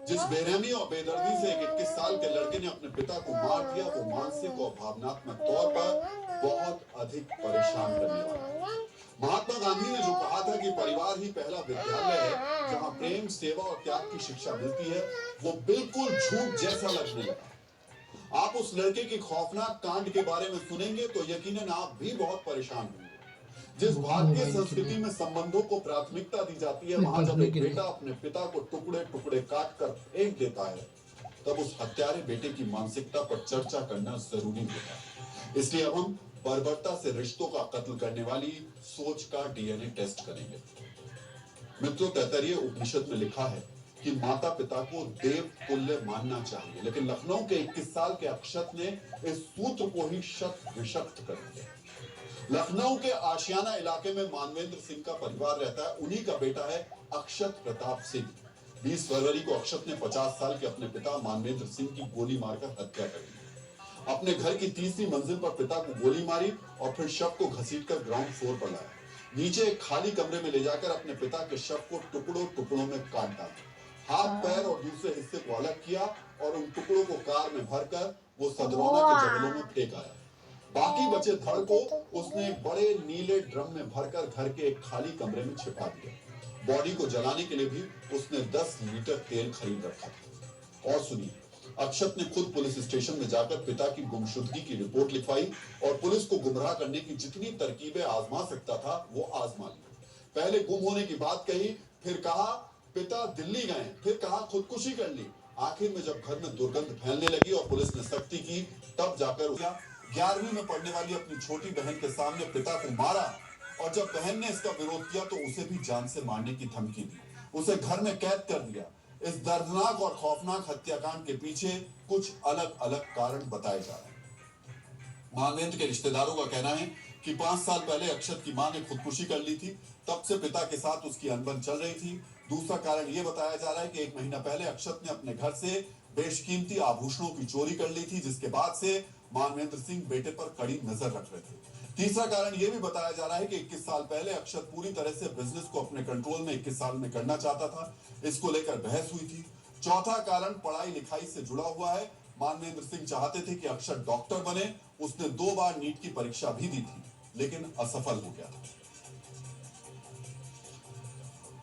जिस बेरहमी और बेदर्दी से एक 21 साल के लड़के ने अपने पिता को मार दिया, वो मानसिक और भावनात्मक तौर पर बहुत अधिक परेशान करने वाला है। महात्मा गांधी ने जो कहा था कि परिवार ही पहला विद्यालय है जहां प्रेम, सेवा और त्याग की शिक्षा मिलती है, वो बिल्कुल झूठ जैसा लगने लगा। आप उस लड़के के खौफनाक कांड के बारे में सुनेंगे तो यकीनन आप भी बहुत परेशान होंगे। जिस भारतीय संस्कृति में संबंधों को प्राथमिकता दी जाती है, वहां जब एक बेटा अपने पिता को टुकड़े टुकड़े काट कर फेंक देता है, तब उस हत्यारे बेटे की मानसिकता पर चर्चा करना जरूरी होता है। इसलिए अब हम बर्बरता से रिश्तों का कत्ल करने वाली सोच का डीएनए टेस्ट करेंगे। मित्रों, तैतरीय उपनिषद में लिखा है कि माता पिता को देव तुल्य मानना चाहिए, लेकिन लखनऊ के 21 साल के अक्षत ने इस सूत्र को ही शत विशक्त कर दिया। लखनऊ के आशियाना इलाके में मानवेंद्र सिंह का परिवार रहता है। उन्हीं का बेटा है अक्षत प्रताप सिंह। 20 फरवरी को अक्षत ने 50 साल के अपने पिता मानवेंद्र सिंह की गोली मारकर हत्या कर दी। अपने घर की तीसरी मंजिल पर पिता को गोली मारी और फिर शव को घसीटकर ग्राउंड फ्लोर पर लाया। नीचे एक खाली कमरे में ले जाकर अपने पिता के शव को टुकड़ों टुकड़ों में काट डाला। हाथ, पैर और दूसरे हिस्से को अलग किया और उन टुकड़ों को कार में भरकर वो सदरौना के जंगलों में फेंक आया। बाकी बचे धड़ को उसने एक बड़े नीले ड्रम में भरकर घर के एक खाली कमरे में छिपा दिया। बॉडी को जलाने के लिए भी उसने 10 लीटर तेल खरीद रखा था। और सुनिए, अक्षत ने खुद पुलिस स्टेशन में जाकर पिता की गुमशुदगी की रिपोर्ट लिखवाई और पुलिस को गुमराह करने की जितनी तरकीबें आजमा सकता था वो आजमा ली। पहले गुम होने की बात कही, फिर कहा पिता दिल्ली गए, फिर कहा खुदकुशी कर ली। आखिर में जब घर में दुर्गंध फैलने लगी और पुलिस ने सख्ती की, तब जाकर 11वीं में पढ़ने वाली अपनी छोटी बहन के सामने पिता को मारा। और जब बहन ने इसका विरोध किया तो उसे भी जान से मारने की धमकी दी, उसे घर में कैद कर दिया। इस दर्दनाक और खौफनाक हत्याकांड के पीछे कुछ अलग अलग कारण बताए जा रहे हैं। मानवेंद्र के रिश्तेदारों का कहना है कि 5 साल पहले अक्षत की मां ने खुदकुशी कर ली थी, तब से पिता के साथ उसकी अनबन चल रही थी। दूसरा कारण यह बताया जा रहा है कि 1 महीना पहले अक्षत ने अपने घर से बेशकीमती आभूषणों की चोरी कर ली थी, जिसके बाद से मानवेंद्र सिंह बेटे पर कड़ी नजर रख रहे थे। तीसरा कारण यह भी बताया जा रहा है कि 21 साल पहले अक्षत पूरी तरह से बिजनेस को अपने कंट्रोल में 21 साल में करना चाहता था। इसको लेकर बहस हुई थी। चौथा कारण पढ़ाई लिखाई से जुड़ा हुआ है। मानवेंद्र सिंह चाहते थे कि अक्षत डॉक्टर बने। उसने 2 बार नीट की परीक्षा भी दी थी, लेकिन असफल हो गया था।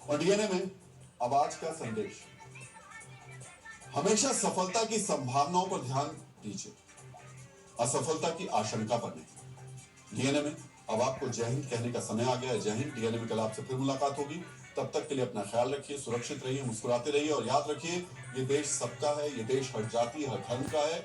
और डीएनए में अब आज का संदेश, हमेशा सफलता की संभावनाओं पर ध्यान दीजिए, असफलता की आशंका पर नहीं। डीएनए में अब आपको जय हिंद कहने का समय आ गया है। जय हिंद। डीएनए में कल आपसे फिर मुलाकात होगी। तब तक के लिए अपना ख्याल रखिए, सुरक्षित रहिए, मुस्कुराते रहिए और याद रखिए, ये देश सबका है, ये देश हर जाति हर धर्म का है।